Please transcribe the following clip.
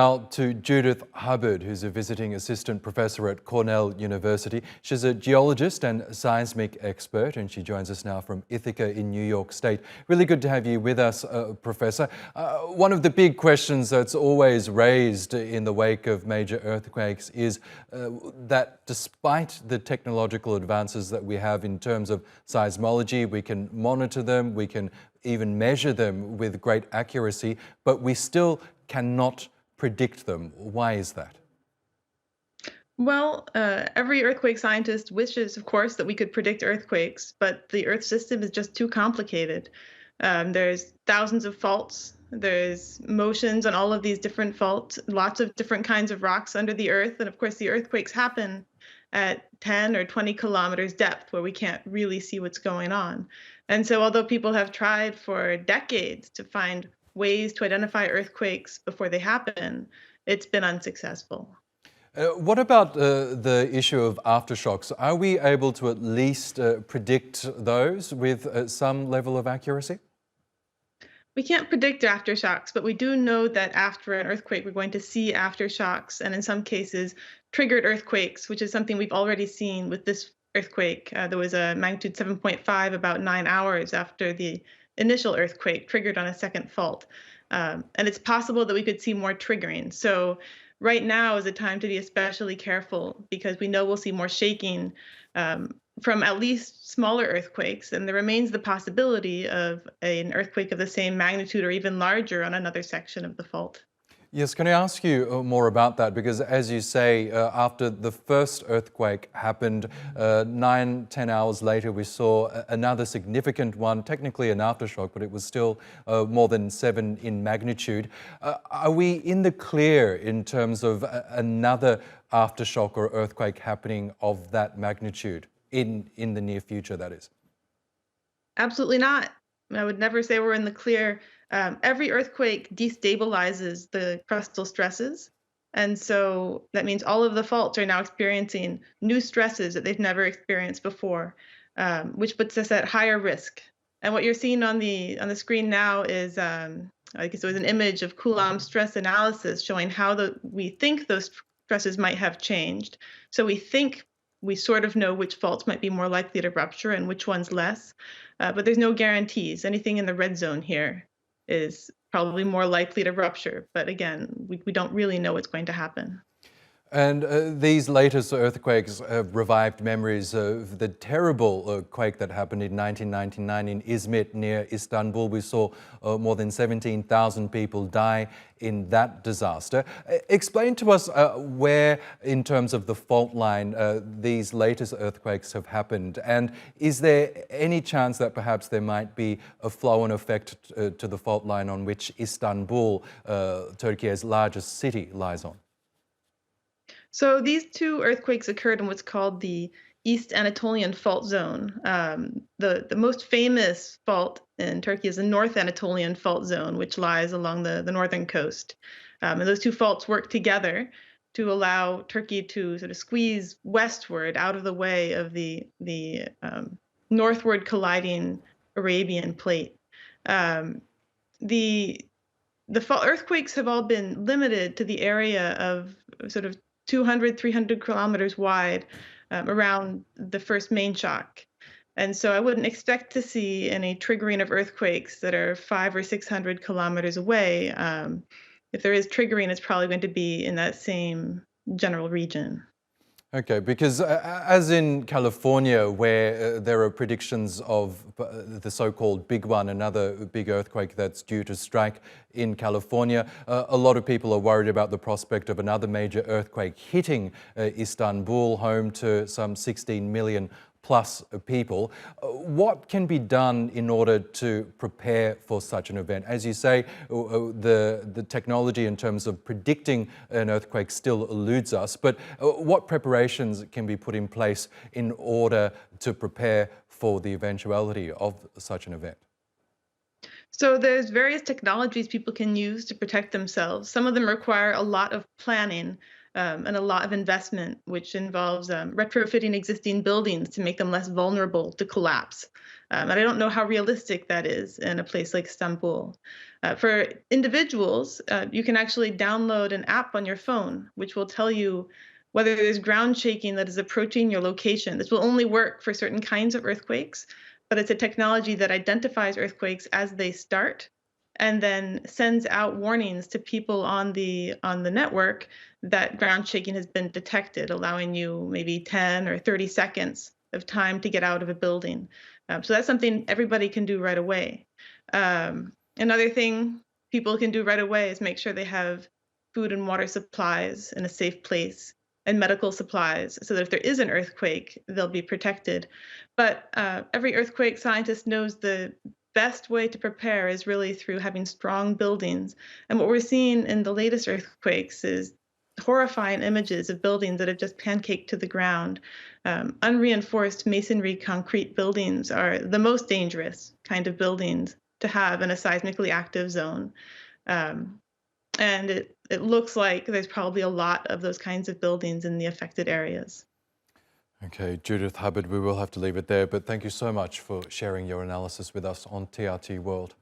Now to Judith Hubbard, who's a visiting assistant professor at Cornell University. She's a geologist and seismic expert, and she joins us now from Ithaca in New York State. Really good to have you with us, Professor. One of the big questions that's always raised in the wake of major earthquakes is that despite the technological advances that we have in terms of seismology, we can monitor them, we can even measure them with great accuracy, but we still cannot predict them. Why is that? Well, every earthquake scientist wishes, of course, that we could predict earthquakes, but the Earth system is just too complicated. There's thousands of faults. There's motions on all of these different faults, lots of different kinds of rocks under the Earth. And of course, the earthquakes happen at 10 or 20 kilometers depth where we can't really see what's going on. And so although people have tried for decades to find ways to identify earthquakes before they happen, it's been unsuccessful. What about the issue of aftershocks? Are we able to at least predict those with some level of accuracy? We can't predict aftershocks, but we do know that after an earthquake, we're going to see aftershocks, and in some cases, triggered earthquakes, which is something we've already seen with this earthquake. There was a magnitude 7.5 about 9 hours after the initial earthquake triggered on a second fault. And it's possible that we could see more triggering. So right now is a time to be especially careful because we know we'll see more shaking from at least smaller earthquakes. And there remains the possibility of an earthquake of the same magnitude or even larger on another section of the fault. Yes, can I ask you more about that? Because as you say, after the first earthquake happened, 9-10 hours later, we saw another significant one, technically an aftershock, but it was still more than 7 in magnitude. Are we in the clear in terms of another aftershock or earthquake happening of that magnitude in the near future, that is? Absolutely not. I would never say we're in the clear. Every earthquake destabilizes the crustal stresses. And so that means all of the faults are now experiencing new stresses that they've never experienced before, which puts us at higher risk. And what you're seeing on the screen now is, I guess it was an image of Coulomb stress analysis showing how we think those stresses might have changed. So we think we sort of know which faults might be more likely to rupture and which ones less, but there's no guarantees. Anything in the red zone here is probably more likely to rupture. But again, we don't really know what's going to happen. And these latest earthquakes have revived memories of the terrible quake that happened in 1999 in Izmit near Istanbul. We saw more than 17,000 people die in that disaster. Explain to us where, in terms of the fault line, these latest earthquakes have happened. And is there any chance that perhaps there might be a flow-on effect to the fault line on which Istanbul, Türkiye's largest city, lies on? So these two earthquakes occurred in what's called the East Anatolian Fault Zone. The most famous fault in Turkey is the North Anatolian Fault Zone, which lies along the northern coast. And those two faults work together to allow Turkey to sort of squeeze westward out of the way of the northward colliding Arabian plate. The earthquakes have all been limited to the area of sort of 200, 300 kilometers wide around the first main shock. And so I wouldn't expect to see any triggering of earthquakes that are 500 or 600 kilometers away. If there is triggering, it's probably going to be in that same general region. Okay, because as in California, where there are predictions of the so-called big one, another big earthquake that's due to strike in California, a lot of people are worried about the prospect of another major earthquake hitting Istanbul, home to some 16 million plus people. What can be done in order to prepare for such an event? As you say, the technology in terms of predicting an earthquake still eludes us, but what preparations can be put in place in order to prepare for the eventuality of such an event? So there's various technologies people can use to protect themselves. Some of them require a lot of planning and a lot of investment, which involves retrofitting existing buildings to make them less vulnerable to collapse. And I don't know how realistic that is in a place like Istanbul. For individuals, you can actually download an app on your phone, which will tell you whether there's ground shaking that is approaching your location. This will only work for certain kinds of earthquakes, but it's a technology that identifies earthquakes as they start and then sends out warnings to people on the network that ground shaking has been detected, allowing you maybe 10 or 30 seconds of time to get out of a building. So that's something everybody can do right away. Another thing people can do right away is make sure they have food and water supplies in a safe place and medical supplies so that if there is an earthquake, they'll be protected. But every earthquake scientist knows the best way to prepare is really through having strong buildings. And what we're seeing in the latest earthquakes is horrifying images of buildings that have just pancaked to the ground. Unreinforced masonry concrete buildings are the most dangerous kind of buildings to have in a seismically active zone. And it looks like there's probably a lot of those kinds of buildings in the affected areas. Okay, Judith Hubbard, we will have to leave it there, but thank you so much for sharing your analysis with us on TRT World.